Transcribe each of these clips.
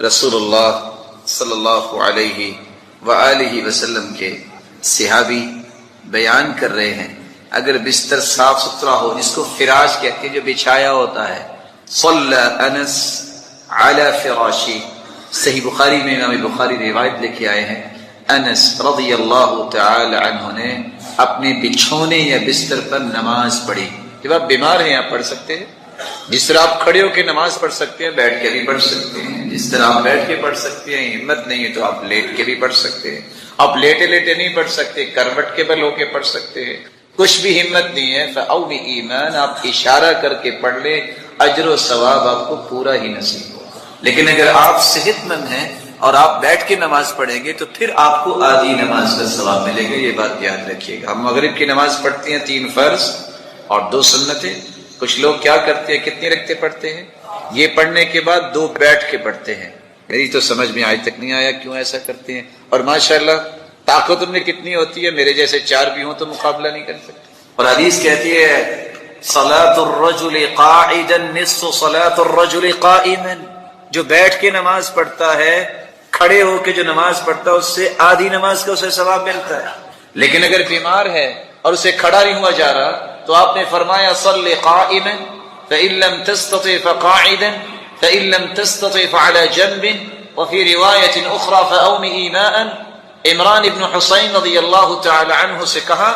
رسول اللہ صلی اللہ علیہ وآلہ وسلم کے صحابی بیان کر رہے ہیں، اگر بستر صاف ستھرا ہو، جس کو فراش کہتے ہیں، جو بچھایا ہوتا ہے، صلی انس علی فراشی، صحیح بخاری میں امام بخاری روایت لے کے آئے ہیں، انس رضی اللہ تعالی عنہ نے اپنے بچھونے یا بستر پر نماز پڑھی۔ جب آپ بیمار ہیں آپ پڑھ سکتے ہیں، جس طرح آپ کھڑے ہو کے نماز پڑھ سکتے ہیں، بیٹھ کے بھی پڑھ سکتے ہیں، جس طرح آپ بیٹھ کے پڑھ سکتے ہیں، ہمت نہیں ہے تو آپ لیٹ کے بھی پڑھ سکتے ہیں، آپ لیٹے لیٹے نہیں پڑھ سکتے، کروٹ کے بل ہو کے پڑھ سکتے ہیں، کچھ بھی ہمت نہیں ہے فَأَوْ بِإِيمَانٍ، آپ اشارہ کر کے پڑھ لیں، اجر و ثواب آپ کو پورا ہی نصیب ہو۔ لیکن اگر آپ صحت مند ہیں اور آپ بیٹھ کے نماز پڑھیں گے تو پھر آپ کو آدھی نماز کا ثواب ملے گا، یہ بات یاد رکھیے گا۔ ہم مغرب کی نماز پڑھتے ہیں 3 فرض اور 2 سنتیں، کچھ لوگ کیا کرتے ہیں، کتنی رکعتیں پڑھتے ہیں، یہ پڑھنے کے بعد 2 بیٹھ کے پڑھتے ہیں۔ میری تو سمجھ میں آج تک نہیں آیا کیوں ایسا کرتے ہیں، اور ماشاءاللہ طاقت ان میں کتنی ہوتی ہے، میرے جیسے 4 بھی ہوں تو مقابلہ نہیں کر سکتے۔ اور حدیث کہتی ہے صلاۃ الرجل قاعدا نصف صلاۃ الرجل قائما، جو بیٹھ کے نماز پڑھتا ہے، کھڑے ہو کے جو نماز پڑھتا ہے، اس سے آدھی نماز کا اسے ثواب ملتا ہے۔ لیکن اگر بیمار ہے اور اسے کھڑا نہیں ہوا جا رہا تو آپ نے فرمایا صلی قائما فإن لم تستطع فقاعدا فإن لم تستطع فعلى جنب وفي رواية أخرى فأومئ ماء۔ عمران ابن حسین رضی اللہ تعالی عنہ سے کہا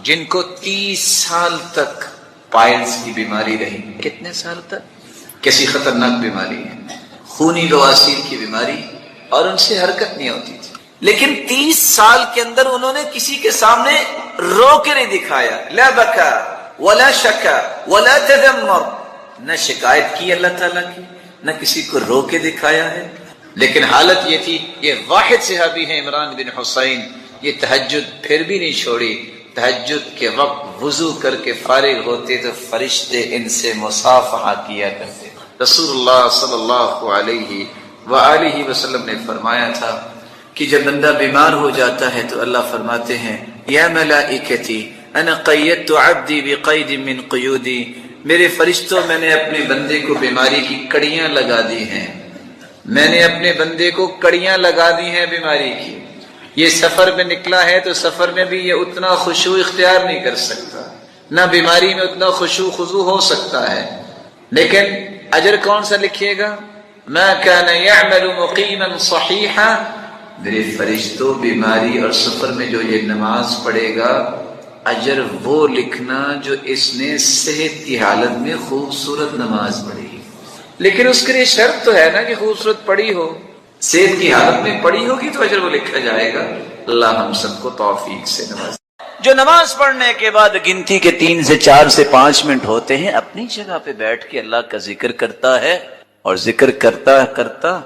جن کو 30 سال تک پائلز کی بیماری رہی، کتنے سال تک، کیسی خطرناک بیماری ہے، خونی بواسیر کی بیماری، اور ان سے حرکت نہیں ہوتی تھی، لیکن 30 سال کے اندر انہوں نے کسی کے سامنے رو کے نہیں دکھایا، لا بکا ولا شکا ولا تذمر، نہ شکایت کی اللہ تعالیٰ کی، نہ کسی کو رو کے دکھایا ہے۔ لیکن حالت یہ تھی، یہ واحد صحابی ہیں عمران بن حسین، یہ تہجد پھر بھی نہیں چھوڑی، تہجد کے وقت وضو کر کے فارغ ہوتے تو فرشتے ان سے مصافحہ کیا کرتے۔ رسول اللہ صلی اللہ علیہ وآلہ وسلم نے فرمایا تھا کہ جب بندہ بیمار ہو جاتا ہے تو اللہ فرماتے ہیں یا ملائکتی انا قیدت عبدی بقید من قیودی، میرے فرشتوں میں نے اپنے بندے کو بیماری کی کڑیاں لگا دی ہیں، میں نے اپنے بندے کو کڑیاں لگا دی ہیں بیماری کی، یہ سفر میں نکلا ہے تو سفر میں بھی یہ اتنا خشوع اختیار نہیں کر سکتا، نہ بیماری میں اتنا خشوع خضوع ہو سکتا ہے، لیکن اجر کون سا لکھیے گا، ما كان يعمل مقيما صحيحا، میرے فرشتوں بیماری اور سفر میں جو یہ نماز پڑھے گا اجر وہ لکھنا جو اس نے صحت کی حالت میں خوبصورت نماز پڑھی، لیکن اس کے لیے شرط تو ہے نا کہ خوبصورت پڑھی ہو، صحت کی حالت میں پڑھی ہوگی تو اجر وہ لکھا جائے گا۔ اللہ ہم سب کو توفیق سے نواز۔ جو نماز پڑھنے کے بعد گنتی کے 3 سے 4 سے 5 منٹ ہوتے ہیں، اپنی جگہ پہ بیٹھ کے اللہ کا ذکر کرتا ہے، اور ذکر کرتا کرتا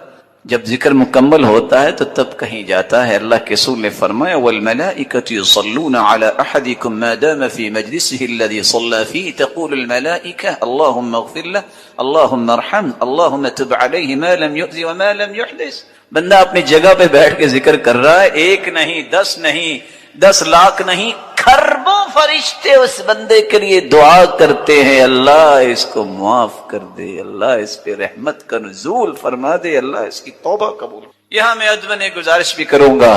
جب ذکر مکمل ہوتا ہے تو تب کہیں جاتا ہے۔ اللہ کے رسول نے فرمایا والملائکۃ یصلون علی احدکم ما دام فی مجلسه الذی صلی فیہ، تقول الملائکہ اللہم اغفر له اللہم ارحم اللہم تب علیہ ما لم یؤذ وما لم یحدث۔ بندہ اپنی جگہ پہ بیٹھ کے ذکر کر رہا ہے، 1 نہیں 10 نہیں 10 لاکھ نہیں، کھربوں فرشتے اس بندے کے لیے دعا کرتے ہیں، اللہ اس کو معاف کر دے، اللہ اس پہ رحمت کا نزول فرما دے، اللہ اس کی توبہ قبول۔ یہاں میں ادب نے گزارش بھی کروں گا،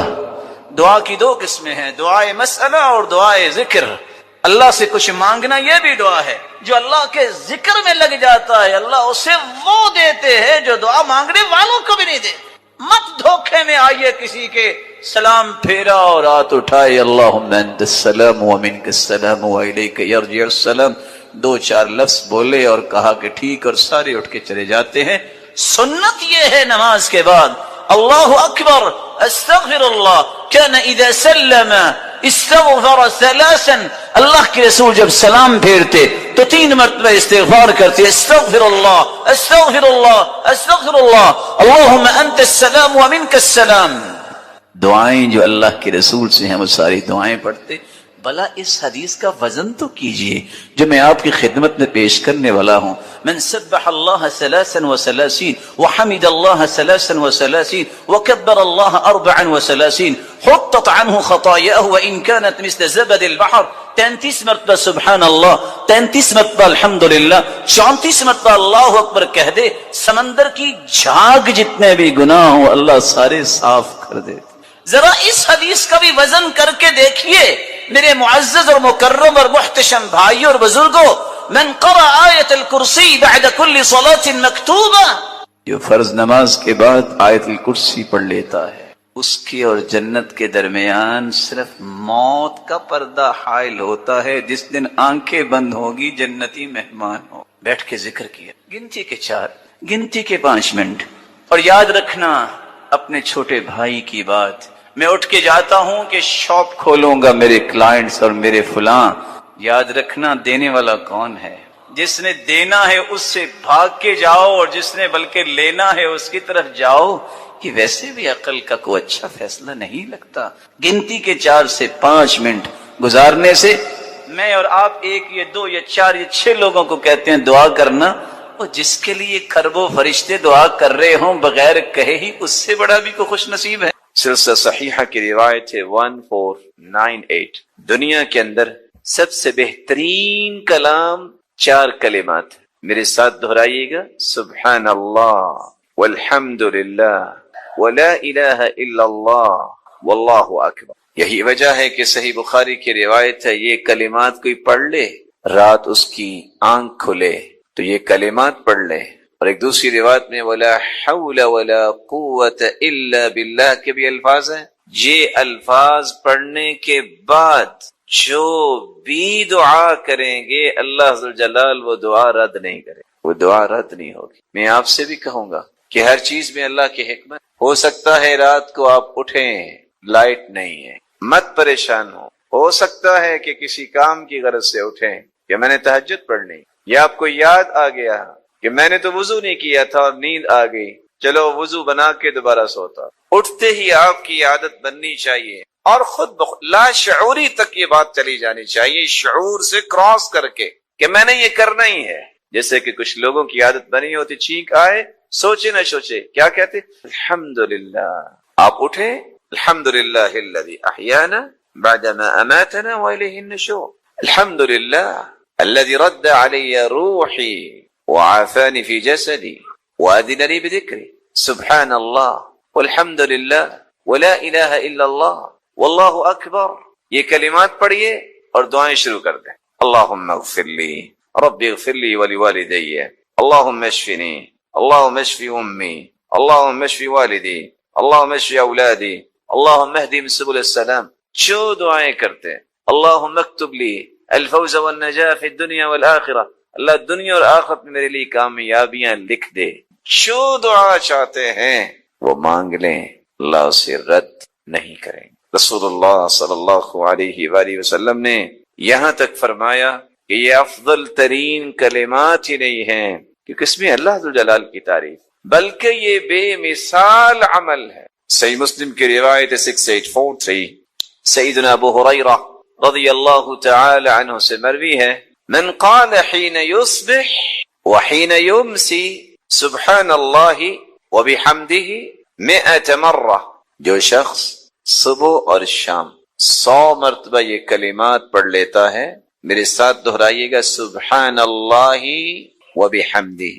دعا کی 2 قسمیں ہیں، دعائے مسئلہ اور دعائے ذکر۔ اللہ سے کچھ مانگنا یہ بھی دعا ہے، جو اللہ کے ذکر میں لگ جاتا ہے اللہ اسے وہ دیتے ہیں جو دعا مانگنے والوں کو بھی نہیں دے۔ مت دھوکے میں آئیے کسی کے، سلام پھیرا اور ہاتھ اٹھائے اللہم انت السلام ومنک السلام والیک یرجع السلام، 2-4 لفظ بولے اور کہا کہ ٹھیک، اور سارے اٹھ کے چلے جاتے ہیں۔ سنت یہ ہے نماز کے بعد اللہ اکبر استغفر اللہ، کان اذا سلم استغفر 3، اللہ کے رسول جب سلام پھیرتے تو 3 مرتبہ استغفار کرتے، استغفر اللہ استغفر اللہ استغفر اللہ، اللہم انت السلام ومنک السلام۔ دعائیں جو اللہ کے رسول سے ہیں وہ ساری دعائیں پڑھتے۔ بلا اس حدیث کا وزن تو کیجئے جو میں آپ کی خدمت میں پیش کرنے والا ہوں، من سبح اللہ 33 وحمد اللہ 33 وکبر اللہ 34 حطت عنہ خطایاہ وان كانت مثل زبد البحر 33 مرتبہ سبحان اللہ، 33 مرتبہ الحمدللہ، 34 مرتبہ اللہ اکبر کہہ دے، سمندر کی جھاگ جتنے بھی گناہ ہوں اللہ سارے صاف کر دے۔ ذرا اس حدیث کا بھی وزن کر کے دیکھیے میرے معزز اور مکرم اور محتشم بھائیوں اور بزرگوں، من قرأ آیت الکرسی بعد کل صلاۃ مکتوبہ، جو فرض نماز کے بعد آیت الکرسی پڑھ لیتا ہے، اس کی اور جنت کے درمیان صرف موت کا پردہ حائل ہوتا ہے۔ جس دن آنکھیں بند ہوگی جنتی مہمان ہو۔ بیٹھ کے ذکر کیا، گنتی کے 4، گنتی کے 5 منٹ، اور یاد رکھنا اپنے چھوٹے بھائی کی بات۔ میں اٹھ کے جاتا ہوں کہ شاپ کھولوں گا میرے کلائنٹس اور میرے فلاں، یاد رکھنا دینے والا کون ہے؟ جس نے دینا ہے اس سے بھاگ کے جاؤ، اور جس نے بلکہ لینا ہے اس کی طرف جاؤ۔ کہ ویسے بھی عقل کا کوئی اچھا فیصلہ نہیں لگتا۔ گنتی کے 4 سے 5 منٹ گزارنے سے میں اور آپ 1 یا 2 یا 4 یا 6 لوگوں کو کہتے ہیں دعا کرنا، اور جس کے لیے کروڑوں فرشتے دعا کر رہے ہوں بغیر کہے ہی، اس سے بڑا بھی کوئی خوش نصیب ہے۔ سلسلہ صحیحہ کی روایت ہے 1498، دنیا کے اندر سب سے بہترین کلام 4 کلمات، میرے ساتھ دہرائیے گا، سبحان اللہ والحمد للہ ولا الہ الا اللہ واللہ اکبر۔ یہی وجہ ہے کہ صحیح بخاری کی روایت ہے، یہ کلمات کوئی پڑھ لے، رات اس کی آنکھ کھلے تو یہ کلمات پڑھ لے۔ اور ایک دوسری روایت میں ولا حول ولا قوت الا باللہ کے بھی الفاظ ہیں۔ یہ الفاظ پڑھنے کے بعد جو بھی دعا کریں گے اللہ ذوالجلال وہ دعا رد نہیں کرے، وہ دعا رد نہیں ہوگی۔ میں آپ سے بھی کہوں گا کہ ہر چیز میں اللہ کی حکمت۔ ہو سکتا ہے رات کو آپ اٹھیں لائٹ نہیں ہے، مت پریشان ہو سکتا ہے کہ کسی کام کی غرض سے اٹھیں کہ میں نے تہجد پڑھنی، یا آپ کو یاد آ گیا کہ میں نے تو وضو نہیں کیا تھا اور نیند آ گئی، چلو وضو بنا کے دوبارہ سوتا۔ اٹھتے ہی آپ کی عادت بننی چاہیے، اور خود لا شعوری تک یہ بات چلی جانی چاہیے، شعور سے کراس کر کے کہ میں نے یہ کرنا ہی ہے۔ جیسے کہ کچھ لوگوں کی عادت بنی ہوتی، چھینک آئے سوچے نہ سوچے کیا کہتے، الحمدللہ۔ آپ اٹھیں، الحمدللہ الذی احیانا بعدما اماتنا والیہ النشور، الحمدللہ الذی رد علی روحی وعافانی فی جسدی وأذن لي بذکری، سبحان اللہ والحمدللہ ولا الہ الا اللہ واللہ اکبر۔ یہ کلمات پڑھیے اور دعائیں شروع کر دیں۔ اللہم اغفر لی، رب اغفر لی ولوالدی، اللہم اشفنی، اللہم اشفی امی، اللہم اشفی والدی، اللہم اشفی اولادی، اللہم اہدیم سبل السلام۔ جو دعائیں کرتے ہیں، اللہم اکتب لی الفوز والنجاح فی الدنیا والآخرہ، اللہ دنیا اور آخرت میں میرے لیے کامیابیاں لکھ دے۔ جو دعا چاہتے ہیں وہ مانگ لیں، اللہ اسے رد نہیں کریں گے۔ رسول اللہ صلی اللہ علیہ وآلہ وسلم نے یہاں تک فرمایا کہ یہ افضل ترین کلمات ہی نہیں ہیں کیونکہ اس میں اللہ ذوالجلال کی تعریف، بلکہ یہ بے مثال عمل ہے۔ صحیح مسلم کی روایت 6843، سیدنا ابو ہریرہ رضی اللہ تعالی عنہ سے مروی ہے، من قال حین یصبح وحین یمسی سبحان اللہ وبحمدہ 100 مرہ، جو شخص صبح اور شام 100 مرتبہ یہ کلمات پڑھ لیتا ہے، میرے ساتھ دہرائیے گا، سبحان اللہ وبحمدہ۔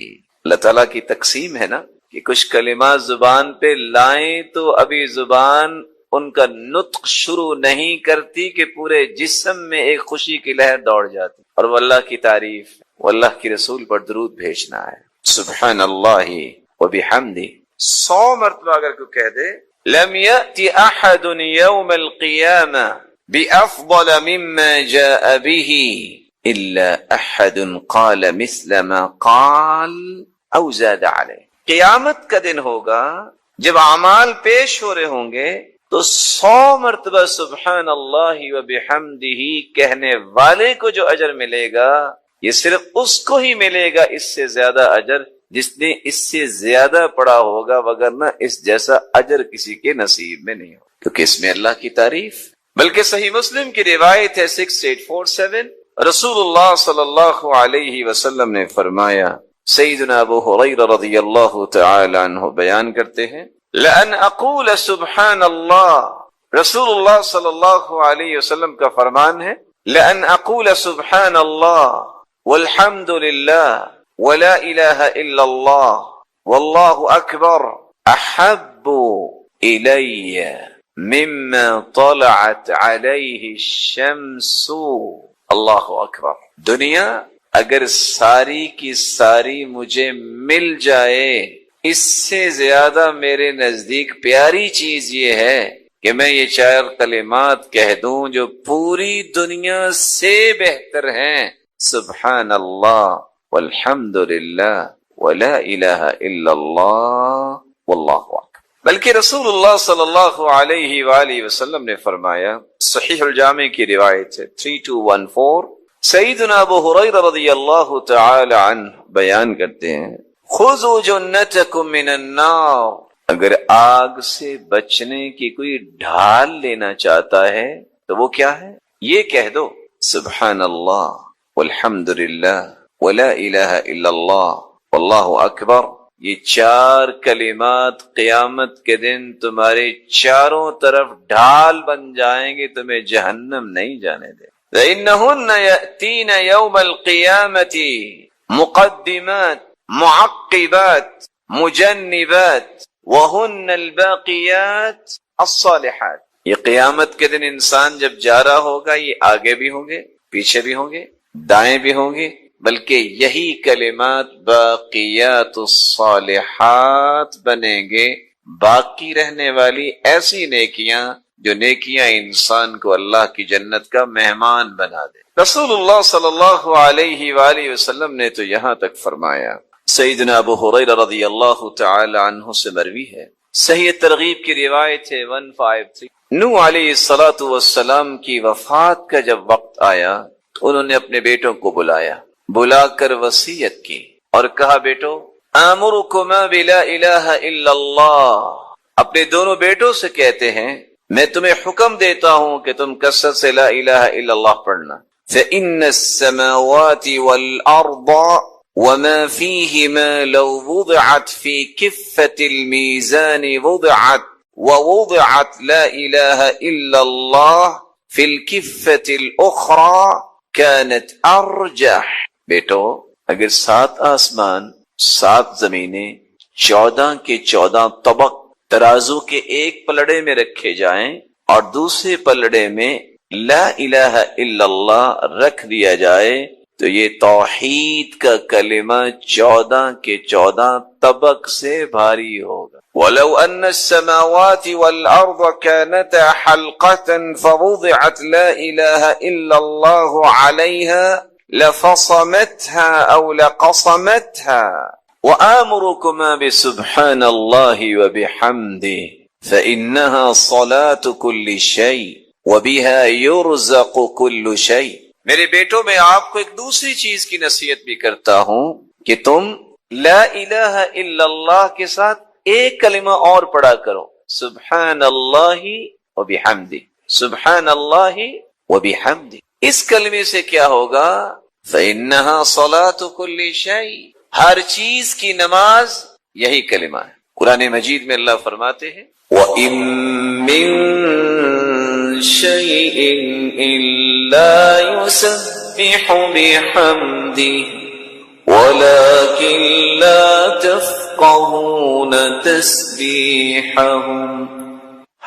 اللہ تعالیٰ کی تقسیم ہے نا کہ کچھ کلمات زبان پہ لائیں تو ابھی زبان ان کا نطق شروع نہیں کرتی کہ پورے جسم میں ایک خوشی کی لہر دوڑ جاتی، اور وہ اللہ کی تعریف، وہ اللہ کی رسول پر درود بھیجنا ہے۔ سبحان اللہ وبحمدہ 100 مرتبہ اگر کوئی کہہ دے، لم یأتی احد یوم القیامہ بأفضل مما جاء به الا احد قال مثل ما قال او زاد علیہ۔ قیامت کا دن ہوگا جب اعمال پیش ہو رہے ہوں گے تو 100 مرتبہ سبحان اللہ وبحمدہ کہنے والے کو جو اجر ملے گا یہ صرف اس کو ہی ملے گا، اس سے زیادہ اجر جس نے اس سے زیادہ پڑھا ہوگا، وگرنہ اس جیسا اجر کسی کے نصیب میں نہیں ہوگا، کیونکہ اس میں اللہ کی تعریف۔ بلکہ صحیح مسلم کی روایت ہے 6847، رسول اللہ صلی اللہ علیہ وسلم نے فرمایا، سیدنا ابو ہریرہ رضی اللہ تعالی عنہ بیان کرتے ہیں، لأن اقول سبحان اللہ، رسول اللہ صلی اللہ علیہ وسلم کا فرمان ہے لأن أقول سبحان الله والحمد لله ولا إله إلا الله والله أكبر أحب إلي مما طلعت عليه الشمس. اللہ اکبر. دنیا اگر ساری کی ساری مجھے مل جائے، اس سے زیادہ میرے نزدیک پیاری چیز یہ ہے کہ میں یہ 4 کلمات کہہ دوں جو پوری دنیا سے بہتر ہیں. سبحان اللہ والحمد للہ ولا الہ الا اللہ واللہ اکبر. بلکہ رسول اللہ صلی اللہ علیہ وآلہ وسلم نے فرمایا، صحیح الجامع کی روایت ہے 3214، سیدنا ابو ہریرہ رضی اللہ تعالی عنہ بیان کرتے ہیں، خذوا جنتکم من النار، اگر آگ سے بچنے کی کوئی ڈھال لینا چاہتا ہے تو وہ کیا ہے؟ یہ کہہ دو سبحان اللہ والحمد للہ ولا الہ الا اللہ واللہ اکبر. یہ 4 کلمات قیامت کے دن تمہارے چاروں طرف ڈھال بن جائیں گے، تمہیں جہنم نہیں جانے دے. فإنهن يأتين يوم القيامة مقدمات معقبات مجنبات وهن الباقيات الصالحات. یہ قیامت کے دن انسان جب جا رہا ہوگا، یہ آگے بھی ہوں گے، پیچھے بھی ہوں گے، دائیں بھی ہوں گے، بلکہ یہی کلمات باقیات الصالحات بنیں گے، باقی رہنے والی ایسی نیکیاں جو نیکیاں انسان کو اللہ کی جنت کا مہمان بنا دے. رسول اللہ صلی اللہ علیہ وآلہ وسلم نے تو یہاں تک فرمایا. سیدنا ابو ہریرہ رضی اللہ تعالی عنہ سے مروی ہے، صحیح ترغیب کی روایت ہے 153، نوح علیہ الصلوۃ والسلام کی وفات کا جب وقت آیا تو انہوں نے اپنے بیٹوں کو بلا کر وصیت کی اور کہا، بیٹو آمرکما بلا الہ الا اللہ، اپنے دونوں بیٹوں سے کہتے ہیں میں تمہیں حکم دیتا ہوں کہ تم کثرت سے لا الہ الا اللہ پڑھنا. فإن السماوات والأرض وما فيهما لو وضعت في كفة الميزان ووضعت لا إله إلا الله في الكفة الأخرى كانت أرجح. بیٹو اگر 7 آسمان 7 زمینیں 14 کے 14 طبق ترازو کے ایک پلڑے میں رکھے جائیں اور دوسرے پلڑے میں لا الہ الا اللہ رکھ دیا جائے تو یہ توحید کا کلمہ 14 کے 14 طبق سے بھاری ہوگا. وَلَوْ أَنَّ السَّمَاوَاتِ وَالْأَرْضَ كَانَتَا حَلْقَةً فَوُضِعَتْ لَا إِلَهَ إِلَّا اللَّهُ عَلَيْهَا لفصمتها أو لقصمتها. وآمركما بسبحان الله وبحمده فإنها صلاة كل شيء وبها يرزق كل شيء. میرے بیٹوں میں آپ کو ایک دوسری چیز کی نصیحت بھی کرتا ہوں کہ تم لا الہ الا اللہ کے ساتھ ایک کلمہ اور پڑھا کرو، سبحان اللہ وبحمدہ، سبحان اللہ وبحمدہ. اس کلمے سے کیا ہوگا؟ فإنها صلاة كل شيء، ہر چیز کی نماز یہی کلمہ ہے. قرآن مجید میں اللہ فرماتے ہیں وَإِن مِّن شَيْءٍ إِلَّا يُسَبِّحُ بِحَمْدِهِ وَلَكِن لَّا تَفْقَهُونَ تَسْبِيحَهُمْ.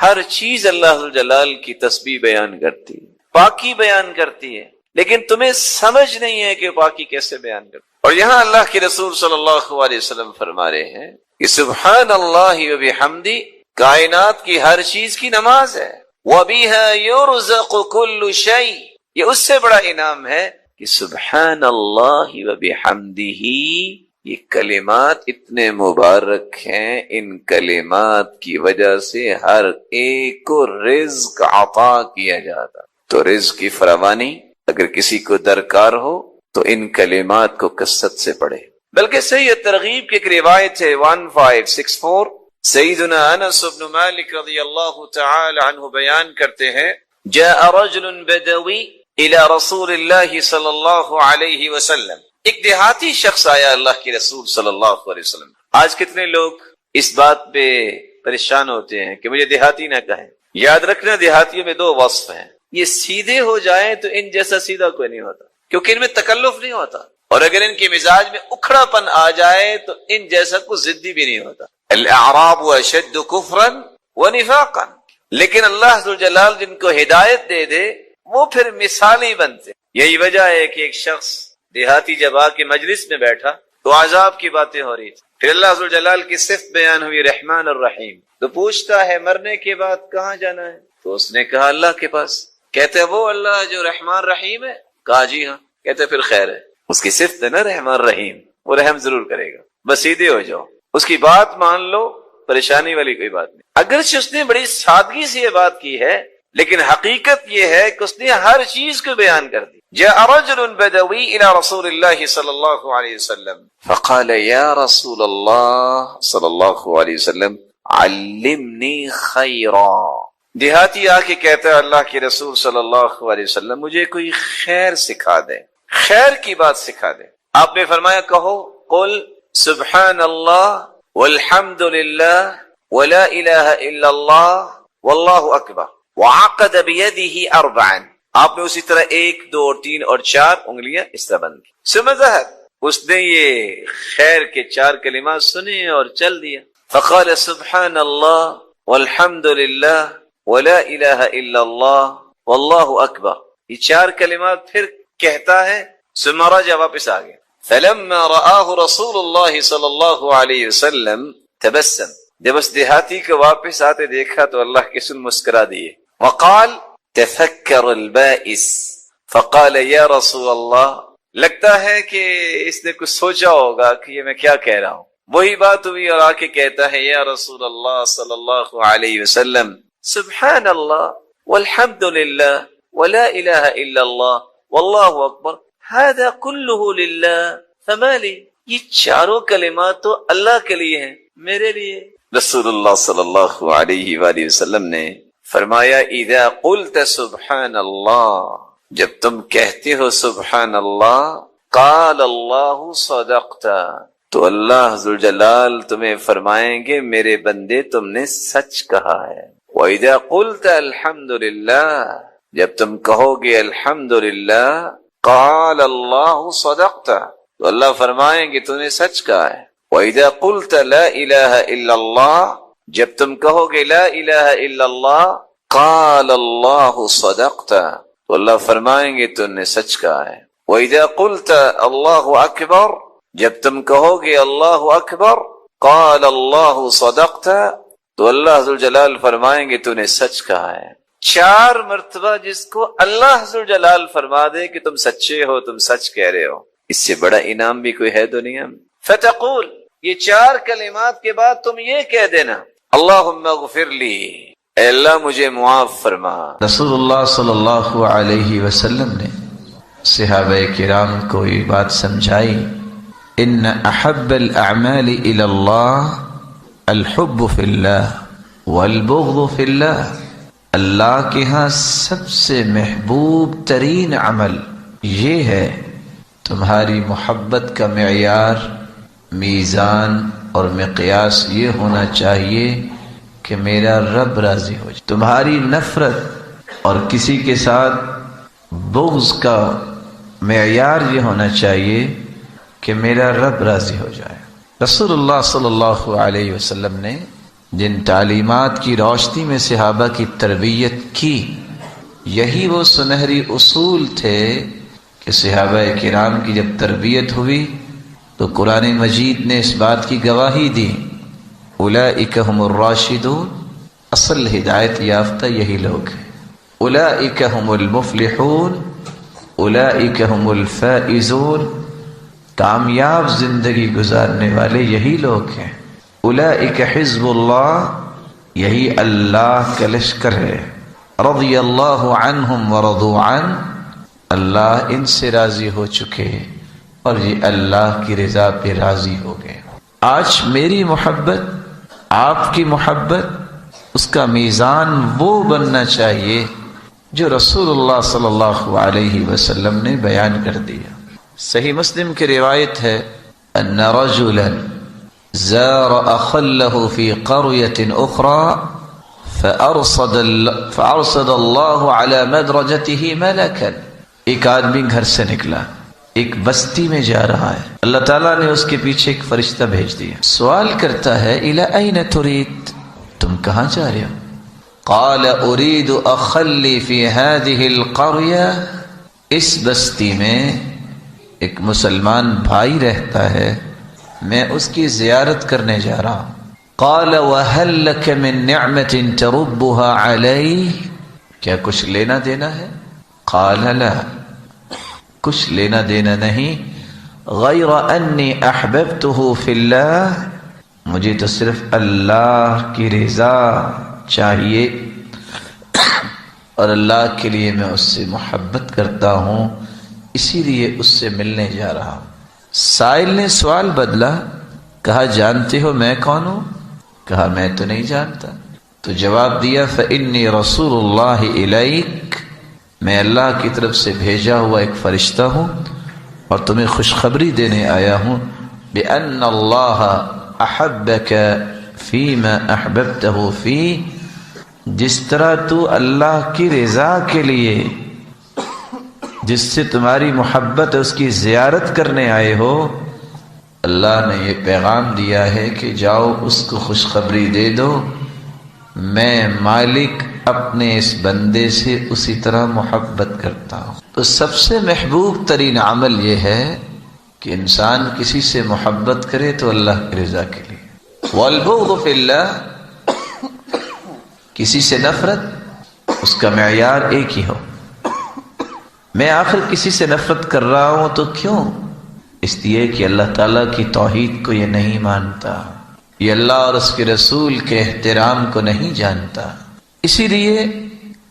ہر چیز اللہ جلال کی تسبیح بیان کرتی ہے، پاکی بیان کرتی ہے، لیکن تمہیں سمجھ نہیں ہے کہ پاکی کیسے بیان کرتی. اور یہاں اللہ کے رسول صلی اللہ علیہ وسلم فرما رہے ہیں کہ سبحان اللہ وبحمدہ کائنات کی ہر چیز کی نماز ہے. وَبِهَا يُرْزَقُ كُلُّ شَيْءٍ، یہ اس سے بڑا انعام ہے کہ سبحان اللہ وبحمدہ یہ کلمات اتنے مبارک ہیں، ان کلمات کی وجہ سے ہر ایک کو رزق عطا کیا جاتا. تو رزق کی فراوانی اگر کسی کو درکار ہو تو ان کلمات کو کثرت سے پڑھے. بلکہ صحیح ترغیب کی ایک روایت ہے 1564، سیدنا انس بن مالک رضی اللہ تعالی عنہ بیان کرتے ہیں جاء رجل بدوی الى رسول اللہ صلی اللہ علیہ وسلم، ایک دیہاتی شخص آیا اللہ کے رسول صلی اللہ علیہ وسلم. آج کتنے لوگ اس بات پہ پریشان ہوتے ہیں کہ مجھے دیہاتی نہ کہیں. یاد رکھنا دیہاتیوں میں 2 وصف ہیں، یہ سیدھے ہو جائیں تو ان جیسا سیدھا کوئی نہیں ہوتا، کیونکہ ان میں تکلف نہیں ہوتا، اور اگر ان کے مزاج میں اکھڑا پن آ جائے تو ان جیسا کوئی ضدی بھی نہیں ہوتا۔ الاعراب اشد کفرا ونفاقا، لیکن اللہ ذو الجلال جن کو ہدایت دے دے وہ پھر مثالی بنتے۔ یہی وجہ ہے کہ ایک شخص دیہاتی جب آ کے مجلس میں بیٹھا تو عذاب کی باتیں ہو رہی تھی، پھر اللہ ذو الجلال کی صفت بیان ہوئی رحمان الرحیم، تو پوچھتا ہے مرنے کے بعد کہاں جانا ہے؟ تو اس نے کہا اللہ کے پاس۔ کہتے وہ اللہ جو رحمان رحیم ہے؟ کہا جی ہاں۔ کہتے پھر خیر ہے، اس کی صفت ہے نا رحمان رحیم، وہ رحم ضرور کرے گا، بس سیدھے ہو جاؤ، اس کی بات مان لو، پریشانی والی کوئی بات نہیں۔ اگرچہ اس نے بڑی سادگی سے یہ بات کی ہے، لیکن حقیقت یہ ہے کہ اس نے ہر چیز کو بیان کر دی۔ جاء رجل بدوی الى رسول اللہ صلی اللہ علیہ وسلم فقال یا رسول اللہ صلی اللہ علیہ وسلم علمنی خیرا۔ دیہاتی آ کے کہتا ہے اللہ کے رسول صلی اللہ علیہ وسلم مجھے کوئی خیر سکھا دے، خیر کی بات سکھا دے۔ آپ نے فرمایا کہو قل سبحان اللہ والحمد للہ ولا الہ الا اللہ واللہ اکبر وعقد بیدہ اربعا۔ آپ نے اسی طرح 1 2 3 اور 4 انگلیاں اس طرح بند کی۔ ثم ذهب، اس نے یہ خیر کے 4 کلمات سنے اور چل دیا۔ فقال سبحان اللہ والحمد للہ ولا الہ الا اللہ واللہ اکبر، یہ 4 کلمات پھر کہتا ہے۔ ثم رجع، واپس آ گیا۔ فلما رآہ رسول اللہ صلی اللہ علیہ وسلم تبسم، جب اس دیہاتی کو واپس آتے دیکھا تو اللہ کے رسول مسکرا دیے۔ وقال تفکر البائس فقال یا رسول اللہ، لگتا ہے کہ اس نے کچھ سوچا ہوگا کہ یہ میں کیا کہہ رہا ہوں۔ وہی بات ہوئی اور آ کے کہتا ہے یا رسول اللہ صلی اللہ علیہ وسلم سبحان اللہ والحمد للہ ولا الہ الا اللہ واللہ اکبر هذا كله للہ فما لی، یہ 4 کلمات تو اللہ کے لیے ہیں، میرے لیے۔ رسول اللہ صلی اللہ علیہ وآلہ وسلم نے فرمایا اذا قلت سبحان اللہ، جب تم کہتے ہو سبحان اللہ، قال اللہ صدقت، تو اللہ ذوالجلال تمہیں فرمائیں گے میرے بندے تم نے سچ کہا ہے۔ وَإِذَا قُلْتَ الْحَمْدُ لِلَّهِ، جب تم کہو گے الحمد للہ، قال اللہ صدقت، تو اللہ فرمائیں گے تو نے سچ کہا ہے۔ وَإِذَا قُلْتَ لَا إِلَهَ إِلَّا اللَّهِ، جب تم کہو گے لا الہ الا اللہ، قال اللہ صدقت، تو اللہ فرمائیں گے تو نے سچ کہا ہے۔ وَإِذَا قُلْتَ اللہ اکبر، جب تم کہو گے اللہ اکبر، قال اللہ صدقت، تو اللہ ذوالجلال فرمائیں گے تو نے سچ کہا ہے۔ 4 مرتبہ جس کو اللہ ذوالجلال فرما دے کہ تم سچے ہو، تم سچ کہہ رہے ہو، اس سے بڑا انعام بھی کوئی ہے دنیا میں؟ فتقول، یہ 4 کلمات کے بعد تم یہ کہہ دینا اللہم اغفر لی، اے اللہ مجھے معاف فرما۔ رسول اللہ صلی اللہ علیہ وسلم نے صحابہ کرام کو یہ بات سمجھائی، ان احب الاعمال الى اللہ الحب فی اللہ والبغض فی اللہ، اللہ کے ہاں سب سے محبوب ترین عمل یہ ہے، تمہاری محبت کا معیار، میزان اور مقیاس یہ ہونا چاہیے کہ میرا رب راضی ہو جائے۔ تمہاری نفرت اور کسی کے ساتھ بغض کا معیار یہ ہونا چاہیے کہ میرا رب راضی ہو جائے۔ رسول اللہ صلی اللہ علیہ وسلم نے جن تعلیمات کی روشنی میں صحابہ کی تربیت کی، یہی وہ سنہری اصول تھے کہ صحابہ کرام کی جب تربیت ہوئی تو قرآن مجید نے اس بات کی گواہی دی، اولئک هم الراشدون، اصل ہدایت یافتہ یہی لوگ ہیں، اولئک هم المفلحون، اولئک هم الفائزون، کامیاب زندگی گزارنے والے یہی لوگ ہیں، اولئک حزب اللہ، یہی اللہ کا لشکر ہے، رضی اللہ عنہم ورضوا عنہ، اللہ ان سے راضی ہو چکے اور یہ اللہ کی رضا پہ راضی ہو گئے۔ آج میری محبت، آپ کی محبت، اس کا میزان وہ بننا چاہیے جو رسول اللہ صلی اللہ علیہ وسلم نے بیان کر دیا۔ صحیح مسلم کی روایت ہے ان رجلا زار اخا له في قرية اخرى فأرصد اللہ علی مدرجته ملکا، ایک آدمی گھر سے نکلا، ایک بستی میں جا رہا ہے، اللہ تعالیٰ نے اس کے پیچھے ایک فرشتہ بھیج دیا، سوال کرتا ہے الی این ترید، تم کہاں جا رہے ہو؟ قال اريد اخلی فی هذه القرية، اس بستی میں ایک مسلمان بھائی رہتا ہے، میں اس کی زیارت کرنے جا رہا ہوں۔ قال وهل لك من نعمة تربها عليه، کیا کچھ لینا دینا ہے؟ قال لا، کچھ لینا دینا نہیں، غیر انی احببته فی اللہ، مجھے تو صرف اللہ کی رضا چاہیے اور اللہ کے لیے میں اس سے محبت کرتا ہوں، اسی لیے اس سے ملنے جا رہا ہوں۔ سائل نے سوال بدلا، کہا جانتے ہو میں کون ہوں؟ کہا میں تو نہیں جانتا۔ تو جواب دیا فإنی رسول اللہ الیک، میں اللہ کی طرف سے بھیجا ہوا ایک فرشتہ ہوں اور تمہیں خوشخبری دینے آیا ہوں بأن اللہ احبک فیما احببتہ فی، جس طرح تو اللہ کی رضا کے لیے جس سے تمہاری محبت اس کی زیارت کرنے آئے ہو، اللہ نے یہ پیغام دیا ہے کہ جاؤ اس کو خوشخبری دے دو، میں مالک اپنے اس بندے سے اسی طرح محبت کرتا ہوں۔ تو سب سے محبوب ترین عمل یہ ہے کہ انسان کسی سے محبت کرے تو اللہ کی رضا کے لیے۔ والبغض فی اللہ، کسی سے نفرت اس کا معیار ایک ہی ہو، میں آخر کسی سے نفرت کر رہا ہوں تو کیوں؟ اس لیے کہ اللہ تعالیٰ کی توحید کو یہ نہیں مانتا، یہ اللہ اور اس کے رسول کے احترام کو نہیں جانتا، اسی لیے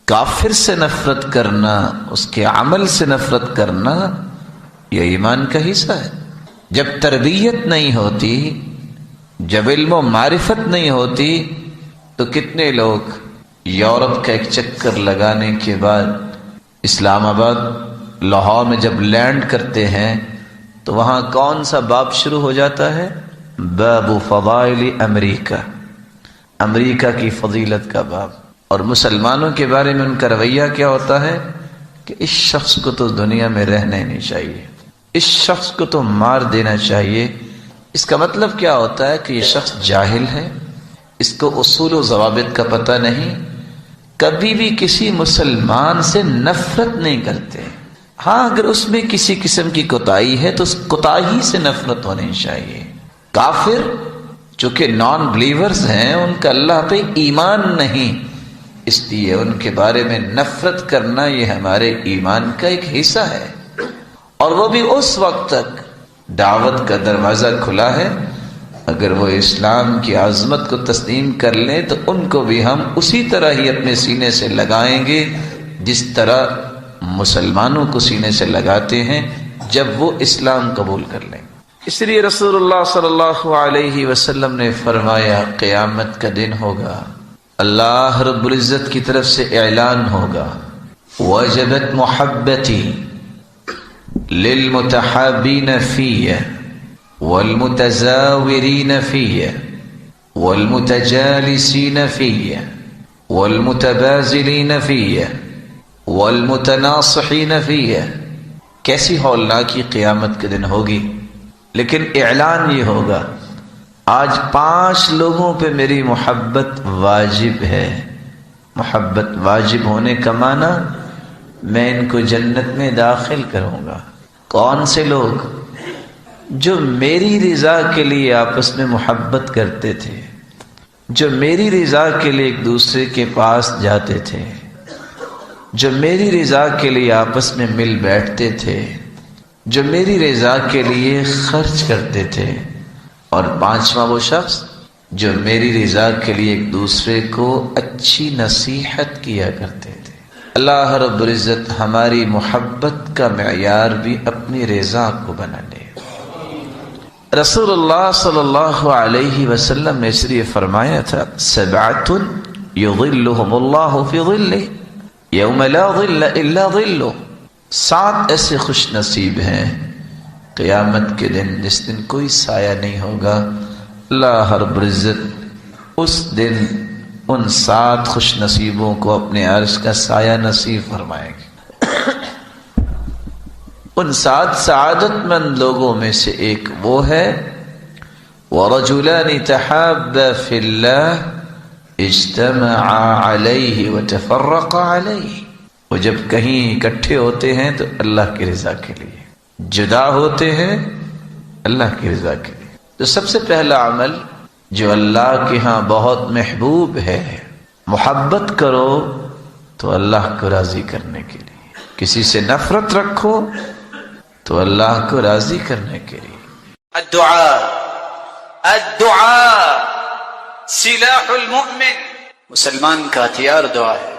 کافر سے نفرت کرنا، اس کے عمل سے نفرت کرنا، یہ ایمان کا حصہ ہے۔ جب تربیت نہیں ہوتی، جب علم و معرفت نہیں ہوتی، تو کتنے لوگ یورپ کا ایک چکر لگانے کے بعد اسلام آباد لاہور میں جب لینڈ کرتے ہیں تو وہاں کون سا باب شروع ہو جاتا ہے؟ باب فضائل امریکہ، امریکہ کی فضیلت کا باب، اور مسلمانوں کے بارے میں ان کا رویہ کیا ہوتا ہے کہ اس شخص کو تو دنیا میں رہنا ہی نہیں چاہیے، اس شخص کو تو مار دینا چاہیے۔ اس کا مطلب کیا ہوتا ہے کہ یہ شخص جاہل ہے، اس کو اصول و ضوابط کا پتہ نہیں، کبھی بھی کسی مسلمان سے نفرت نہیں کرتے۔ ہاں اگر اس میں کسی قسم کی کوتاہی ہے تو اس کوتاہی سے نفرت ہونی چاہیے۔ کافر جو کہ نان بلیورز ہیں، ان کا اللہ پہ ایمان نہیں، اس لیے ان کے بارے میں نفرت کرنا یہ ہمارے ایمان کا ایک حصہ ہے، اور وہ بھی اس وقت تک دعوت کا دروازہ کھلا ہے، اگر وہ اسلام کی عظمت کو تسلیم کر لیں تو ان کو بھی ہم اسی طرح ہی اپنے سینے سے لگائیں گے جس طرح مسلمانوں کو سینے سے لگاتے ہیں جب وہ اسلام قبول کر لیں۔ اس لیے رسول اللہ صلی اللہ علیہ وسلم نے فرمایا قیامت کا دن ہوگا، اللہ رب العزت کی طرف سے اعلان ہوگا وجبت محبتی للمتحابین فی والمتزاورین فی والمتجالسین فی والمتبازلین فی والمتناصحین فی۔ کیسی ہولناکی قیامت کے دن ہوگی، لیکن اعلان یہ ہوگا آج 5 لوگوں پہ میری محبت واجب ہے۔ محبت واجب ہونے کا معنی میں ان کو جنت میں داخل کروں گا۔ کون سے لوگ؟ جو میری رضا کے لیے آپس میں محبت کرتے تھے، جو میری رضا کے لیے ایک دوسرے کے پاس جاتے تھے، جو میری رضا کے لیے آپس میں مل بیٹھتے تھے، جو میری رضا کے لیے خرچ کرتے تھے، اور 5واں وہ شخص جو میری رضا کے لیے ایک دوسرے کو اچھی نصیحت کیا کرتے تھے۔ اللہ رب العزت ہماری محبت کا معیار بھی اپنی رضا کو بنا لے۔ رسول اللہ صلی اللہ علیہ وسلم نے اس لیے فرمایا تھا 7 یظلهم اللہ فی ظلہ یوم لا ظل الا ظلہ، 7 ایسے خوش نصیب ہیں قیامت کے دن جس دن کوئی سایہ نہیں ہوگا۔ اللہ رب العزت اس دن ان 7 خوش نصیبوں کو اپنے عرش کا سایہ نصیب فرمائے گی۔ ان 7 سعادت مند لوگوں میں سے ایک وہ ہے وَرَجُلَانِ تَحَابَّا فِي اللَّهِ اجْتَمَعَا عَلَيْهِ وَتَفَرَّقَا عَلَيْهِ، وہ جب کہیں اکٹھے ہوتے ہیں تو اللہ کی رضا کے لیے، جدا ہوتے ہیں اللہ کی رضا کے لیے۔ تو سب سے پہلا عمل جو اللہ کے ہاں بہت محبوب ہے، محبت کرو تو اللہ کو راضی کرنے کے لیے، کسی سے نفرت رکھو تو اللہ کو راضی کرنے کے لیے۔ الدعاء سلاح المؤمن، مسلمان کا ہتھیار دعا ہے۔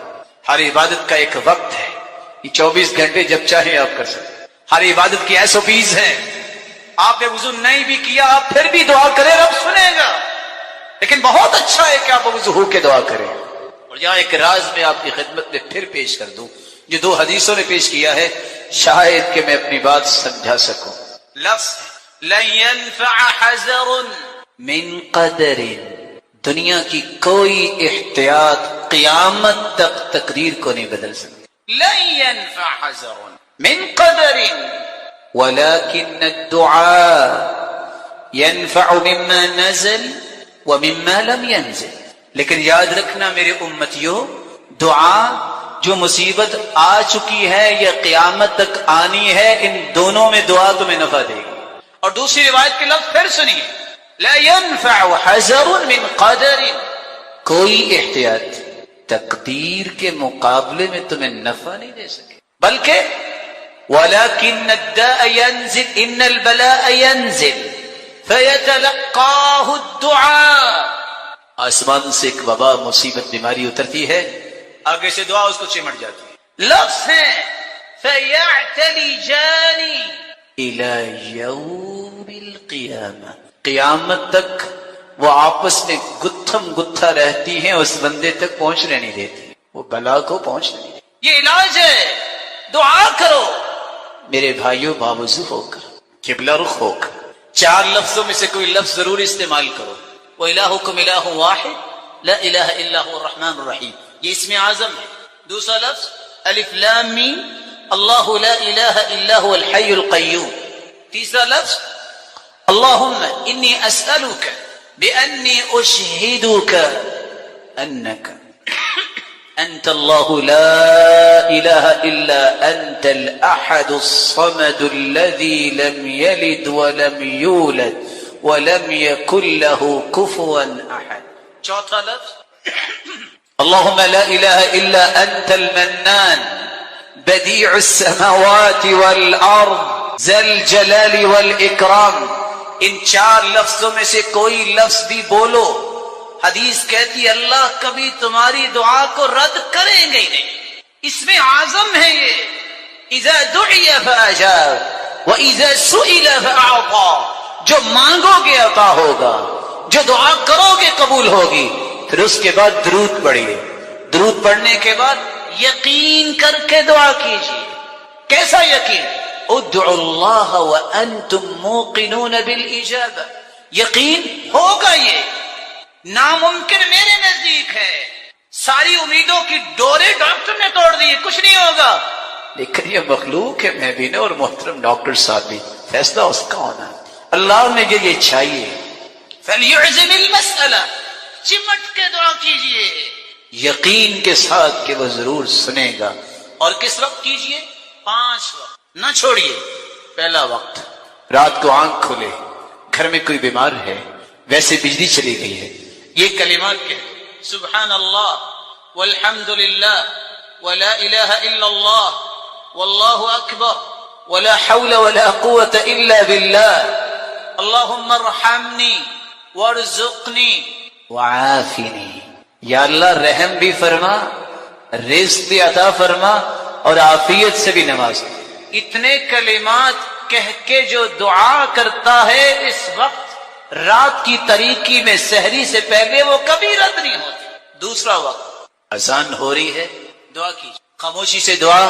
ہر عبادت کا ایک وقت ہے، یہ 24 گھنٹے جب چاہے آپ کر سکتے۔ ہر عبادت کی SOPs ہیں، آپ نے وضو نہیں بھی کیا آپ پھر بھی دعا کریں، رب سنے گا، لیکن بہت اچھا ہے کہ آپ وضو ہو کے دعا کریں۔ اور یہاں ایک راز میں آپ کی خدمت میں پھر پیش کر دوں جو 2 حدیثوں نے پیش کیا ہے، شاید کہ میں اپنی بات سمجھا سکوں۔ لفظ لن ينفع حذر من قدر، دنیا کی کوئی احتیاط قیامت تک تقدیر کو نہیں بدل سکتی۔ لن ينفع حذر من قدر ولكن الدعاء ينفع مما نزل ومما لم ينزل۔ لیکن یاد رکھنا میرے امتیوں، دعا جو مصیبت آ چکی ہے یا قیامت تک آنی ہے، ان دونوں میں دعا تمہیں نفع دے گی۔ اور دوسری روایت کے لفظ پھر سنیے، لا ينفع حذر من قدر، کوئی احتیاط تقدیر کے مقابلے میں تمہیں نفع نہیں دے سکے، بلکہ ولكن الداء ينزل ان البلاء ينزل فيتلقاه الدعاء، آسمان سے ایک وبا مصیبت بیماری اترتی ہے، آگے سے دعا اس کو چمٹ جاتی ہے۔ لفظ ہے فَيَعْتَلِجَانِ إِلَى يَوْمِ الْقِيَامَةِ، قیامت تک وہ آپس میں گتھم گتھا رہتی ہیں، اس بندے تک پہنچنے نہیں دیتی، وہ بلا کو پہنچنے نہیں دیتی۔ یہ علاج ہے، دعا کرو میرے بھائیوں، باوضو ہو کر، قبلہ رخ ہو کر، 4 لفظوں میں سے کوئی لفظ ضرور استعمال کرو۔ وَإِلَٰهُكُمْ إِلَٰهٌ وَاحِدٌ لَا إِلَٰهَ إِلَّا هُوَ الرَّحْمَٰنُ الرَّحِيمُ، یہ اسم اعظم ہے۔ دوسرا لفظ الف لام میم اللہ لا الہ الا هو الحی القیوم۔ تیسرا لفظ اللہم انی اسألک بأنی اشہدک انک انت اللہ لا الہ الا انت الاحد الصمد الذي لم يلد ولم يولد ولم يكن له كفوا احد۔ چوتھا لفظ اللهم لا إله إلا أنت المنان بديع السماوات والأرض ذا الجلال والإكرام۔ ان 4 لفظوں میں سے کوئی لفظ بھی بولو، حدیث کہتی اللہ کبھی تمہاری دعا کو رد کریں گے نہیں، اس میں اعظم ہے یہ۔ اذا دعی فاجاب واذا سئل فاعطى، جو مانگو گے عطا ہوگا، جو دعا کرو گے قبول ہوگی۔ پھر اس کے بعد درود پڑھیے، درود پڑھنے کے بعد یقین کر کے دعا کیجیے۔ کیسا یقین؟ ادعوا اللہ وانتم موقنون بالاجابہ، یقین ہوگا، یہ ناممکن میرے نزدیک ہے، ساری امیدوں کی ڈورے ڈاکٹر نے توڑ دی، کچھ نہیں ہوگا، لیکن یہ مخلوق ہے، میں بھی نہیں اور محترم ڈاکٹر صاحب بھی، فیصلہ اس کا ہونا، اللہ نے یہ چاہیے۔ فلیعزم المسئلہ، چمٹ کے دعا کیجئے یقین کے ساتھ کہ وہ ضرور سنے گا۔ اور کس وقت کیجئے؟ 5 وقت نہ چھوڑیے۔ پہلا وقت رات کو آنکھ کھلے، گھر میں کوئی بیمار ہے، ویسے بجلی چلی گئی ہے، یہ کلمات کہہ سبحان اللہ والحمد للہ ولا الہ الا اللہ واللہ اکبر ولا حول ولا قوة الا باللہ اللہم ارحمنی وارزقنی وعافنی، یا اللہ رحم بھی فرما، رزق بھی عطا فرما اور عافیت سے بھی نواز۔ اتنے کلمات کہہ کے جو دعا کرتا ہے اس وقت رات کی تاریکی میں سحری سے پہلے، وہ کبھی رد نہیں ہوتی۔ دوسرا وقت اذان ہو رہی ہے، دعا کیجیے، خاموشی سے دعا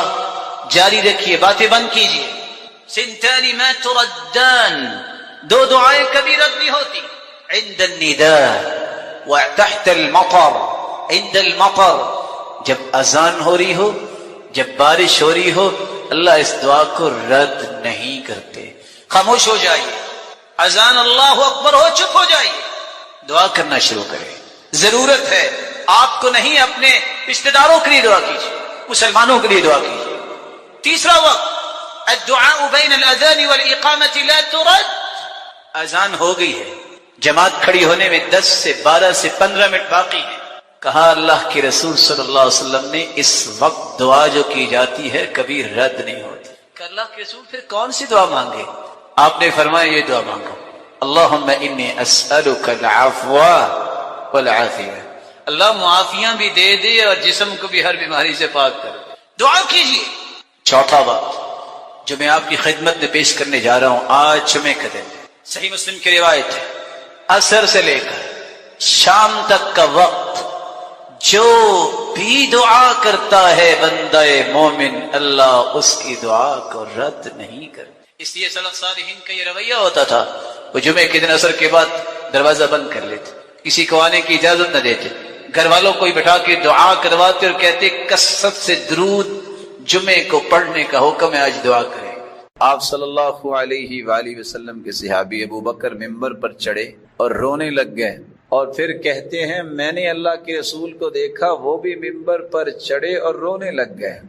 جاری رکھیے، باتیں بند کیجیے۔ سنتان ما تردان، 2 دعائیں کبھی رد نہیں ہوتی، عند النداء وتحت المطر، عند المطر، جب اذان ہو رہی ہو، جب بارش ہو رہی ہو، اللہ اس دعا کو رد نہیں کرتے۔ خاموش ہو جائیے، اذان اللہ اکبر ہو، چپ ہو جائیے، دعا کرنا شروع کریں۔ ضرورت ہے آپ کو نہیں، اپنے رشتہ داروں کے لیے دعا کیجیے، مسلمانوں کے لیے دعا کیجیے۔ تیسرا وقت، الدعاء بین الاذان والاقامۃ لا ترد۔ اذان ہو گئی ہے، جماعت کھڑی ہونے میں 10 سے 12 سے 15 منٹ باقی ہیں، کہا اللہ کے رسول صلی اللہ علیہ وسلم نے اس وقت دعا جو کی جاتی ہے کبھی رد نہیں ہوتی۔ کہ اللہ کے رسول پھر کون سی دعا مانگے؟ آپ نے فرمایا یہ دعا مانگو، اللہم انی اسألک العفو والعافیہ، اللہ معافیاں بھی دے دے اور جسم کو بھی ہر بیماری سے پاک کر دے، دعا کیجیے۔ چوتھا وقت جو میں آپ کی خدمت میں پیش کرنے جا رہا ہوں، آج جمعے کا دن، صحیح مسلم کی روایت ہے، عصر سے لے کر شام تک کا وقت جو بھی دعا کرتا ہے بندہ مومن، اللہ اس کی دعا کو رد نہیں کرتا۔ اس لیے سلف صالحین کا یہ رویہ ہوتا تھا، وہ جمعے کے دن عصر کے بعد دروازہ بند کر لیتے، کسی کو آنے کی اجازت نہ دیتے، گھر والوں کو بٹھا کے دعا کرواتے اور کہتے کثرت سے درود جمعے کو پڑھنے کا حکم ہے، آج دعا کریں۔ آپ صلی اللہ علیہ وآلہ وسلم کے صحابی ابو بکر ممبر پر چڑھے اور رونے لگ گئے، اور پھر کہتے ہیں میں نے اللہ کے رسول کو دیکھا وہ بھی ممبر پر چڑھے اور رونے لگ گئے،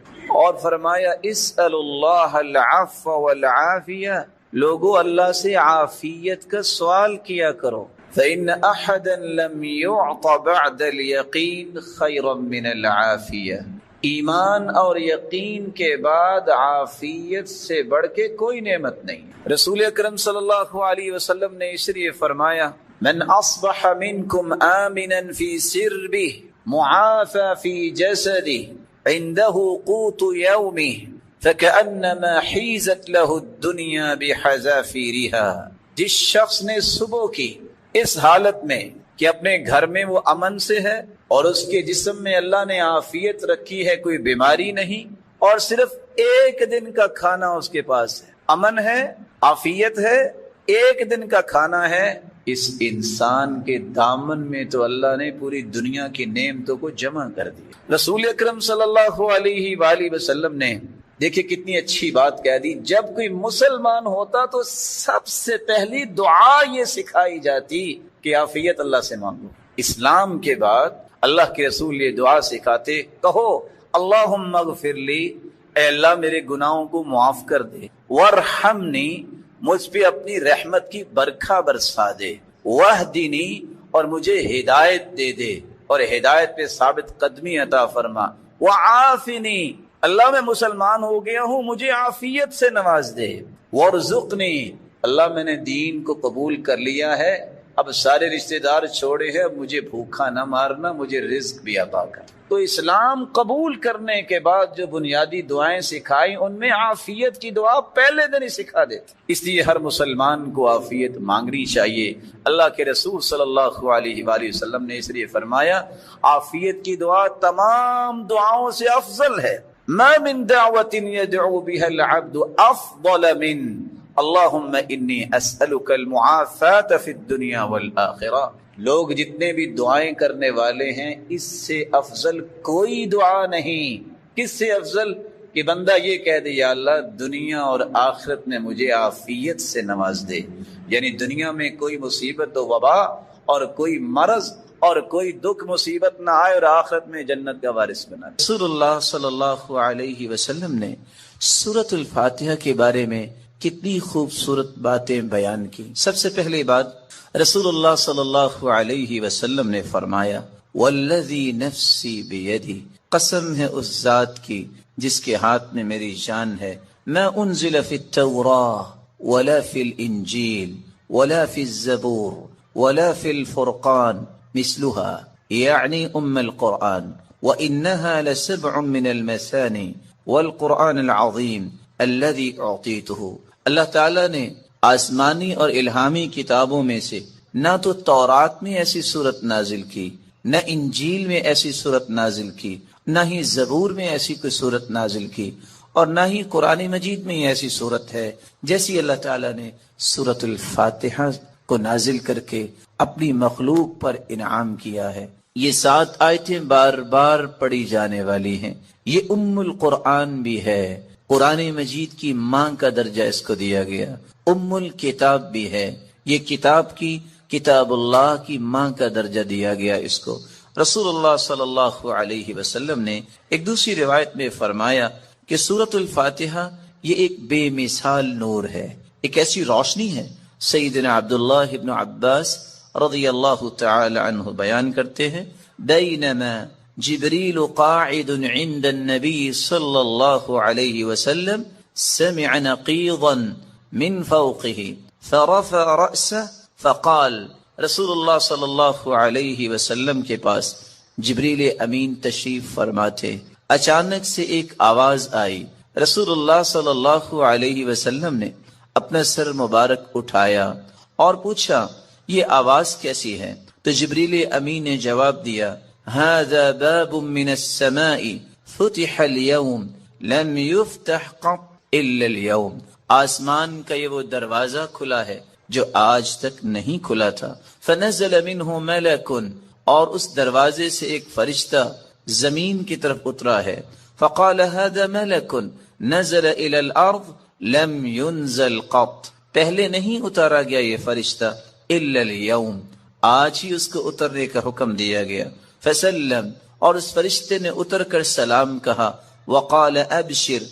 اور فرمایا اسأل اللہ العفو والعافیہ، لوگو اللہ سے عافیت کا سوال کیا کرو، فإن أحدا لم يعط بعد اليقین خیرا من العافیہ، ایمان اور یقین کے بعد عافیت سے بڑھ کے کوئی نعمت نہیں۔ رسول اکرم صلی اللہ علیہ وسلم نے اس لیے فرمایا من اصبح منکم آمنا فی سربہ معافى فی جسدہ عنده قوت یومہ فکأنما حیزت له الدنیا بحذافیرها، جس شخص نے صبح کی اس حالت میں کہ اپنے گھر میں وہ امن سے ہے اور اس کے جسم میں اللہ نے عافیت رکھی ہے، کوئی بیماری نہیں، اور صرف ایک دن کا کھانا اس کے پاس ہے، امن ہے، عافیت ہے، ایک دن کا کھانا ہے، اس انسان کے دامن میں تو اللہ نے پوری دنیا کی نعمتوں کو جمع کر دیا۔ رسول اکرم صلی اللہ علیہ وآلہ وسلم نے دیکھیں کتنی اچھی بات کہہ دی، جب کوئی مسلمان ہوتا تو سب سے پہلی دعا یہ سکھائی جاتی کہ عافیت اللہ سے مانگو۔ اسلام کے بعد اللہ کے رسول یہ دعا سکھاتے، کہو اللہم اغفر لی، اے اللہ میرے گناہوں کو معاف کر دے، وارحمنی، مجھ پہ اپنی رحمت کی برکھا برسا دے، واہدنی، اور مجھے ہدایت دے دے اور ہدایت پہ ثابت قدمی عطا فرما، وعافنی، اللہ میں مسلمان ہو گیا ہوں مجھے عافیت سے نواز دے، وارزقنی، اللہ میں نے دین کو قبول کر لیا ہے، اب سارے رشتہ دار چھوڑے ہیں، اب مجھے بھوکا نہ مارنا، مجھے رزق بھی عطا کر۔ تو اسلام قبول کرنے کے بعد جو بنیادی دعائیں سکھائیں ان میں عافیت کی دعا پہلے دن ہی سکھا دیتے، اس لیے ہر مسلمان کو عافیت مانگنی چاہیے۔ اللہ کے رسول صلی اللہ علیہ وآلہ وسلم نے اس لیے فرمایا عافیت کی دعا تمام دعاؤں سے افضل ہے، ما من دعوت يدعو بها العبد افضل من اللہم انی اسألک المعافاة فی الدنیا والآخرہ، لوگ جتنے بھی دعائیں کرنے والے ہیں اس سے افضل کوئی دعا نہیں۔ کس سے افضل؟ کہ بندہ یہ کہہ دے یا اللہ دنیا اور آخرت میں مجھے عافیت سے نواز دے، یعنی دنیا میں کوئی مصیبت و وبا اور کوئی مرض اور کوئی دکھ مصیبت نہ آئے، اور آخرت میں جنت کا وارث بنا دے۔ رسول اللہ صلی اللہ علیہ وسلم نے سورۃ الفاتحہ کے بارے میں کتنی خوبصورت باتیں بیان کی۔ سب سے پہلی بات رسول اللہ صلی اللہ علیہ وسلم نے فرمایا والذی نفسی بیدی، قسم ہے اس ذات کی جس کے ہاتھ میں میری جان ہے، ما انزل فی التوراۃ ولا فی الانجیل ولا فی الزبور ولا فی الفرقان مثلها، یعنی القرآن، وإنها لسبع من المثانی والقرآن العظیم الذی اعطیتہ۔ اللہ تعالیٰ نے آسمانی اور الہامی کتابوں میں سے نہ تو تورات میں ایسی صورت نازل کی، نہ انجیل میں ایسی صورت نازل کی، نہ ہی زبور میں ایسی کوئی صورت نازل کی، اور نہ ہی قرآن مجید میں ایسی صورت ہے جیسی اللہ تعالیٰ نے سورۃ الفاتحہ کو نازل کر کے اپنی مخلوق پر انعام کیا ہے۔ یہ 7 آیتیں بار بار پڑھی جانے والی ہیں. یہ ام القرآن بھی ہے. قرآن مجید کی ماں کا درجہ اس کو دیا گیا. ام الکتاب بھی ہے. یہ کتاب کی، کتاب اللہ کی ماں کا درجہ دیا گیا اس کو. رسول اللہ صلی اللہ علیہ وسلم نے ایک دوسری روایت میں فرمایا کہ سورۃ الفاتحہ یہ ایک بے مثال نور ہے، ایک ایسی روشنی ہے. سیدنا عبداللہ ابن عباس رضی اللہ تعالی عنہ بیان کرتے ہیں، بینما جبریل قاعد عند النبی صلی اللہ علیہ وسلم سمع نقیضا من فوقه فرفع رأسه فقال. رسول اللہ صلی اللہ علیہ وسلم کے پاس جبریل امین تشریف فرما تھے. اچانک سے ایک آواز آئی. رسول اللہ صلی اللہ علیہ وسلم نے اپنا سر مبارک اٹھایا اور پوچھا یہ آواز کیسی ہے؟ تو جبریل امین نے جواب دیا، هذا باب من السماء فتح اليوم لم يفتح قط الا اليوم. آسمان کا یہ وہ دروازہ کھلا ہے جو آج تک نہیں کھلا تھا. فنزل منه ملک، اور اس دروازے سے ایک فرشتہ زمین کی طرف اترا ہے. فقال هذا ملک نزل الى الارض لم ينزل قط، پہلے نہیں اتارا گیا یہ فرشتہ الا اليوم، آج ہی اس کو اترنے کا حکم دیا گیا. فسلم، اور اس فرشتے نے اتر کر سلام کہا. وقال ابشر